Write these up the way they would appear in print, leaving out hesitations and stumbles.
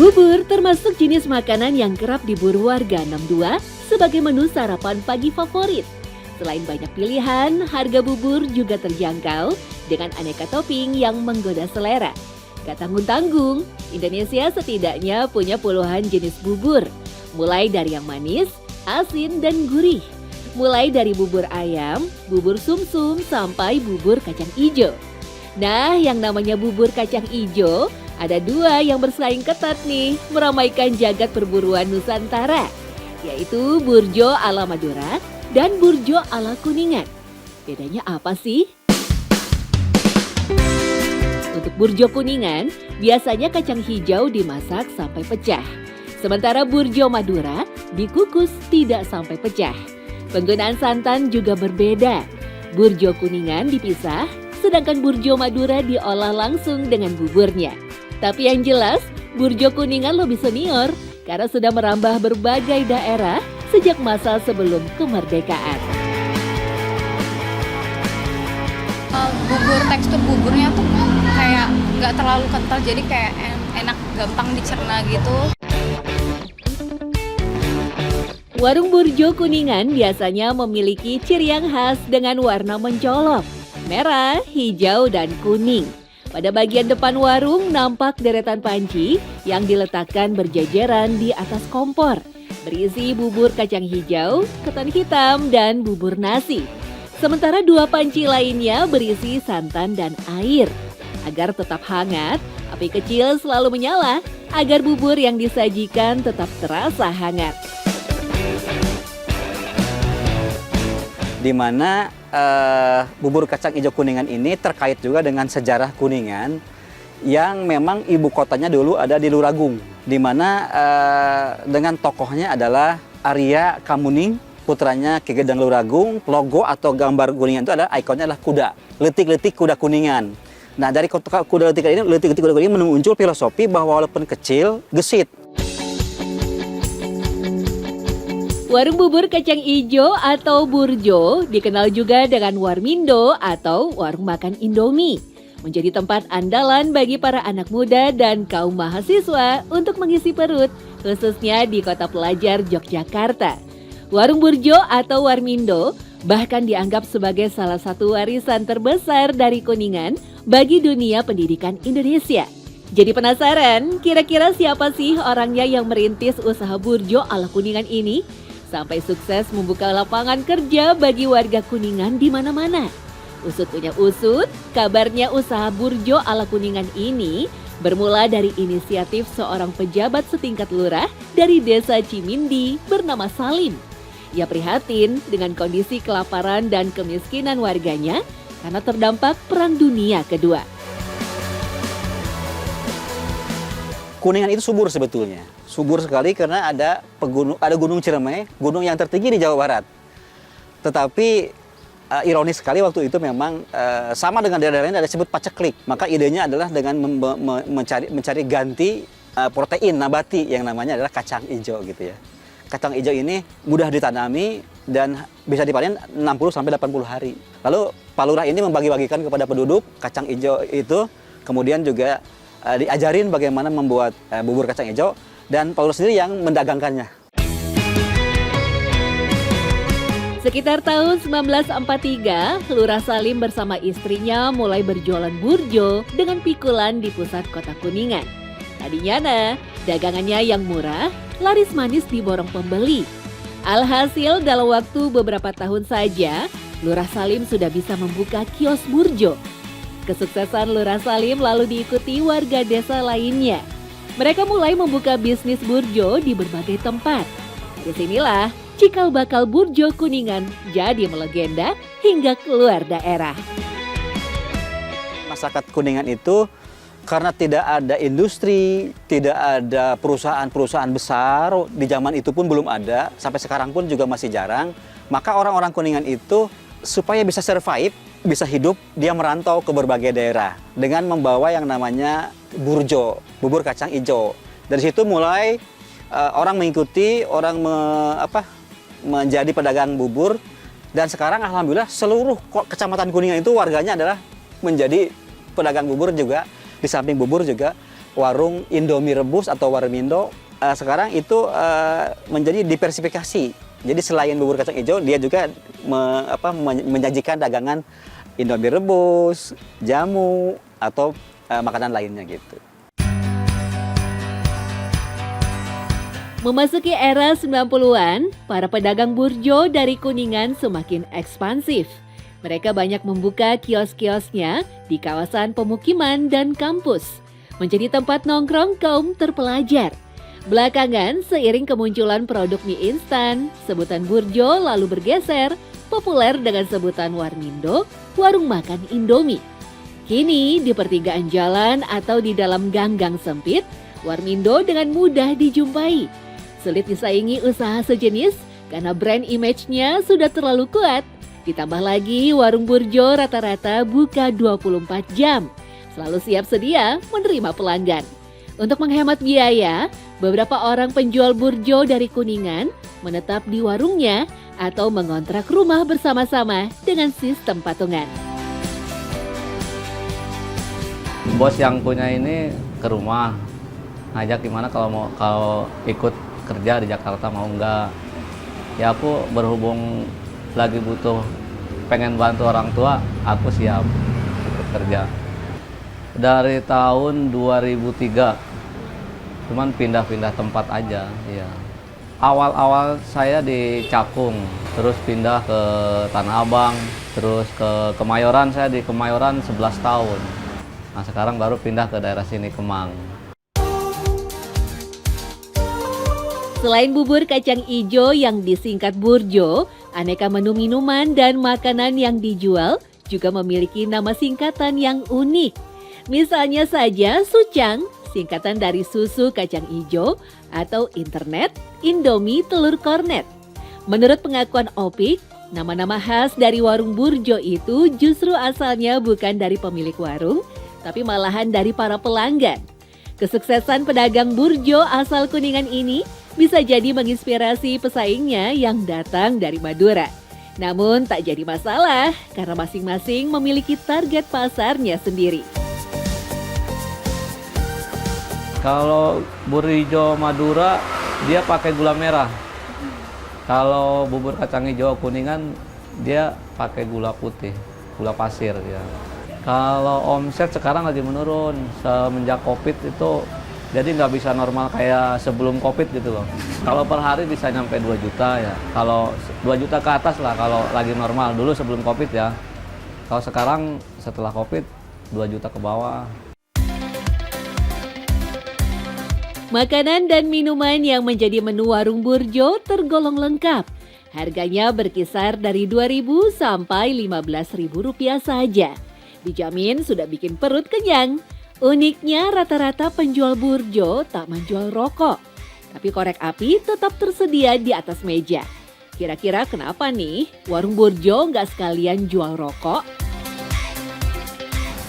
Bubur termasuk jenis makanan yang kerap diburu warga 62 sebagai menu sarapan pagi favorit. Selain banyak pilihan, harga bubur juga terjangkau dengan aneka topping yang menggoda selera. Gak tanggung-tanggung, Indonesia setidaknya punya puluhan jenis bubur. Mulai dari yang manis, asin, dan gurih. Mulai dari bubur ayam, bubur sumsum, sampai bubur kacang ijo. Nah, yang namanya bubur kacang ijo, ada dua yang bersaing ketat nih, meramaikan jagat perburuan Nusantara, yaitu burjo ala Madura dan burjo ala Kuningan. Bedanya apa sih? Untuk burjo Kuningan, biasanya kacang hijau dimasak sampai pecah. Sementara burjo Madura dikukus tidak sampai pecah. Penggunaan santan juga berbeda. Burjo Kuningan dipisah, sedangkan burjo Madura diolah langsung dengan buburnya. Tapi yang jelas, burjo Kuningan lebih senior karena sudah merambah berbagai daerah sejak masa sebelum kemerdekaan. Tekstur buburnya tuh kayak nggak terlalu kental, jadi kayak enak, gampang dicerna gitu. Warung burjo Kuningan biasanya memiliki ciri yang khas dengan warna mencolok, merah, hijau, dan kuning. Pada bagian depan warung nampak deretan panci yang diletakkan berjajaran di atas kompor, berisi bubur kacang hijau, ketan hitam, dan bubur nasi. Sementara dua panci lainnya berisi santan dan air. Agar tetap hangat, api kecil selalu menyala agar bubur yang disajikan tetap terasa hangat. Di mana bubur kacang hijau Kuningan ini terkait juga dengan sejarah Kuningan yang memang ibu kotanya dulu ada di Luragung, di mana dengan tokohnya adalah Arya Kamuning, putranya Ki Gedang Luragung. Logo atau gambar Kuningan itu adalah ikonnya adalah kuda, letik-letik kuda Kuningan. Nah, dari kuda letik kuda Kuningan muncul filosofi bahwa walaupun kecil, gesit. Warung bubur kacang ijo atau burjo dikenal juga dengan warmindo atau warung makan Indomie. Menjadi tempat andalan bagi para anak muda dan kaum mahasiswa untuk mengisi perut, khususnya di kota pelajar Yogyakarta. Warung burjo atau warmindo bahkan dianggap sebagai salah satu warisan terbesar dari Kuningan bagi dunia pendidikan Indonesia. Jadi penasaran, kira-kira siapa sih orangnya yang merintis usaha burjo ala Kuningan ini? Sampai sukses membuka lapangan kerja bagi warga Kuningan di mana-mana. Usut punya usut, kabarnya usaha burjo ala Kuningan ini bermula dari inisiatif seorang pejabat setingkat lurah dari desa Cimindi bernama Salim. Ia prihatin dengan kondisi kelaparan dan kemiskinan warganya karena terdampak Perang Dunia Kedua. Kuningan itu subur sebetulnya. Subur sekali karena ada Gunung Ciremai, gunung yang tertinggi di Jawa Barat. Tetapi ironis sekali waktu itu memang sama dengan daerah lain ada disebut paceklik. Maka idenya adalah dengan mencari ganti protein nabati yang namanya adalah kacang hijau gitu ya. Kacang hijau ini mudah ditanami dan bisa dipanen 60 sampai 80 hari. Lalu Pak Lurah ini membagi-bagikan kepada penduduk kacang hijau itu, kemudian juga diajarin bagaimana membuat bubur kacang hijau, dan Pak Lurah sendiri yang mendagangkannya. Sekitar tahun 1943, Lurah Salim bersama istrinya mulai berjualan burjo dengan pikulan di pusat kota Kuningan. Tadinya dagangannya yang murah, laris manis diborong pembeli. Alhasil dalam waktu beberapa tahun saja, Lurah Salim sudah bisa membuka kios burjo. Kesuksesan Lurah Salim lalu diikuti warga desa lainnya. Mereka mulai membuka bisnis burjo di berbagai tempat. Dari sinilah cikal bakal burjo Kuningan jadi melegenda hingga keluar daerah. Masyarakat Kuningan itu karena tidak ada industri, tidak ada perusahaan-perusahaan besar, di zaman itu pun belum ada, sampai sekarang pun juga masih jarang. Maka orang-orang Kuningan itu supaya bisa survive, bisa hidup, dia merantau ke berbagai daerah dengan membawa yang namanya burjo, bubur kacang hijau. Dari situ mulai orang mengikuti, menjadi pedagang bubur, dan sekarang alhamdulillah seluruh kecamatan Kuningan itu warganya adalah menjadi pedagang bubur juga. Di samping bubur juga warung Indomie rebus atau warmindo sekarang itu menjadi diversifikasi. Jadi selain bubur kacang hijau, dia juga menyajikan dagangan Indomie rebus, jamu, atau makanan lainnya gitu. Memasuki era 90-an, para pedagang burjo dari Kuningan semakin ekspansif. Mereka banyak membuka kios-kiosnya di kawasan pemukiman dan kampus, menjadi tempat nongkrong kaum terpelajar. Belakangan, seiring kemunculan produk mie instan, sebutan burjo lalu bergeser, populer dengan sebutan warmindo, warung makan Indomie. Kini, di pertigaan jalan atau di dalam gang-gang sempit, warmindo dengan mudah dijumpai. Sulit disaingi usaha sejenis karena brand image-nya sudah terlalu kuat. Ditambah lagi warung burjo rata-rata buka 24 jam. Selalu siap sedia menerima pelanggan. Untuk menghemat biaya, beberapa orang penjual burjo dari Kuningan menetap di warungnya atau mengontrak rumah bersama-sama dengan sistem patungan. Bos yang punya ini ke rumah, ngajak gimana kalau ikut kerja di Jakarta, mau enggak. Ya aku berhubung lagi butuh, pengen bantu orang tua, aku siap ikut kerja. Dari tahun 2003, cuman pindah-pindah tempat aja. Ya. Awal-awal saya di Cakung, terus pindah ke Tanah Abang, terus ke Kemayoran, saya di Kemayoran 11 tahun. Nah sekarang baru pindah ke daerah sini, Kemang. Selain bubur kacang ijo yang disingkat burjo, aneka menu minuman dan makanan yang dijual juga memiliki nama singkatan yang unik. Misalnya saja Sucang, singkatan dari susu kacang ijo, atau internet, Indomie telur kornet. Menurut pengakuan Opik, nama-nama khas dari warung burjo itu justru asalnya bukan dari pemilik warung, tapi malahan dari para pelanggan. Kesuksesan pedagang burjo asal Kuningan ini bisa jadi menginspirasi pesaingnya yang datang dari Madura. Namun tak jadi masalah karena masing-masing memiliki target pasarnya sendiri. Kalau burjo Madura, dia pakai gula merah. Kalau bubur kacang hijau Kuningan, dia pakai gula putih, gula pasir ya. Kalau omset sekarang lagi menurun semenjak Covid itu, jadi nggak bisa normal kayak sebelum Covid gitu loh. Kalau per hari bisa nyampe 2 juta ya. Kalau 2 juta ke atas lah kalau lagi normal, dulu sebelum Covid ya. Kalau sekarang setelah Covid 2 juta ke bawah. Makanan dan minuman yang menjadi menu warung burjo tergolong lengkap. Harganya berkisar dari Rp2.000 sampai Rp15.000 saja. Dijamin sudah bikin perut kenyang. Uniknya rata-rata penjual burjo tak menjual rokok. Tapi korek api tetap tersedia di atas meja. Kira-kira kenapa nih warung burjo nggak sekalian jual rokok?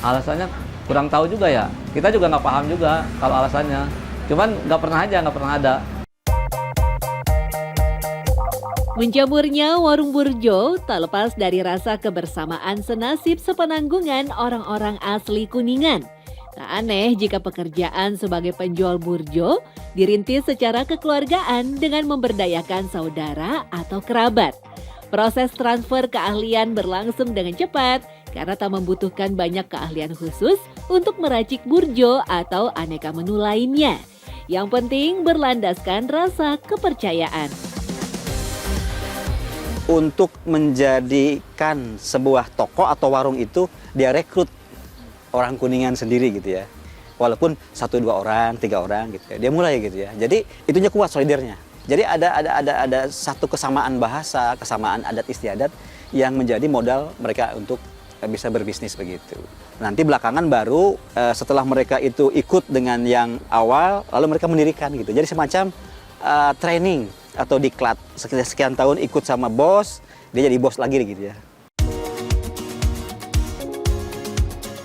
Alasannya kurang tahu juga ya. Kita juga nggak paham juga kalau alasannya. Cuman nggak pernah ada. Menjamurnya warung burjo tak lepas dari rasa kebersamaan senasib sepenanggungan orang-orang asli Kuningan. Tak aneh jika pekerjaan sebagai penjual burjo dirintis secara kekeluargaan dengan memberdayakan saudara atau kerabat. Proses transfer keahlian berlangsung dengan cepat karena tak membutuhkan banyak keahlian khusus untuk meracik burjo atau aneka menu lainnya. Yang penting berlandaskan rasa kepercayaan. Untuk menjadikan sebuah toko atau warung itu, dia rekrut orang Kuningan sendiri gitu ya. Walaupun 1, 2 orang, 3 orang gitu ya. Dia mulai gitu ya. Jadi itunya kuat solidernya. Jadi ada satu kesamaan bahasa, kesamaan adat istiadat yang menjadi modal mereka untuk bisa berbisnis begitu. Nanti belakangan baru setelah mereka itu ikut dengan yang awal, lalu mereka mendirikan gitu. Jadi semacam training atau diklat. Sekian tahun ikut sama bos, dia jadi bos lagi gitu ya.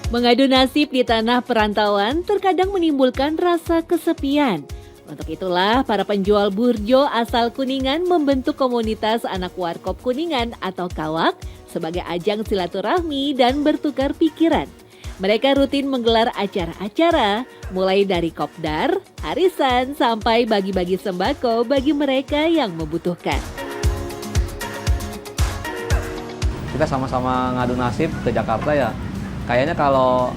Mengadu nasib di tanah perantauan terkadang menimbulkan rasa kesepian. Untuk itulah para penjual burjo asal Kuningan membentuk komunitas anak warkop Kuningan atau Kawak sebagai ajang silaturahmi dan bertukar pikiran. Mereka rutin menggelar acara-acara, mulai dari kopdar, arisan, sampai bagi-bagi sembako bagi mereka yang membutuhkan. Kita sama-sama ngadu nasib ke Jakarta ya. Kayaknya kalau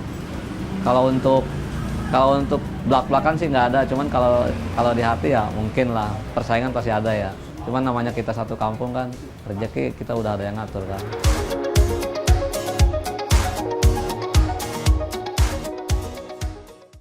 untuk belak-belakan sih nggak ada, cuman kalau di hati ya mungkin lah, persaingan pasti ada ya. Cuman namanya kita satu kampung kan, rezeki kita udah ada yang ngatur kan.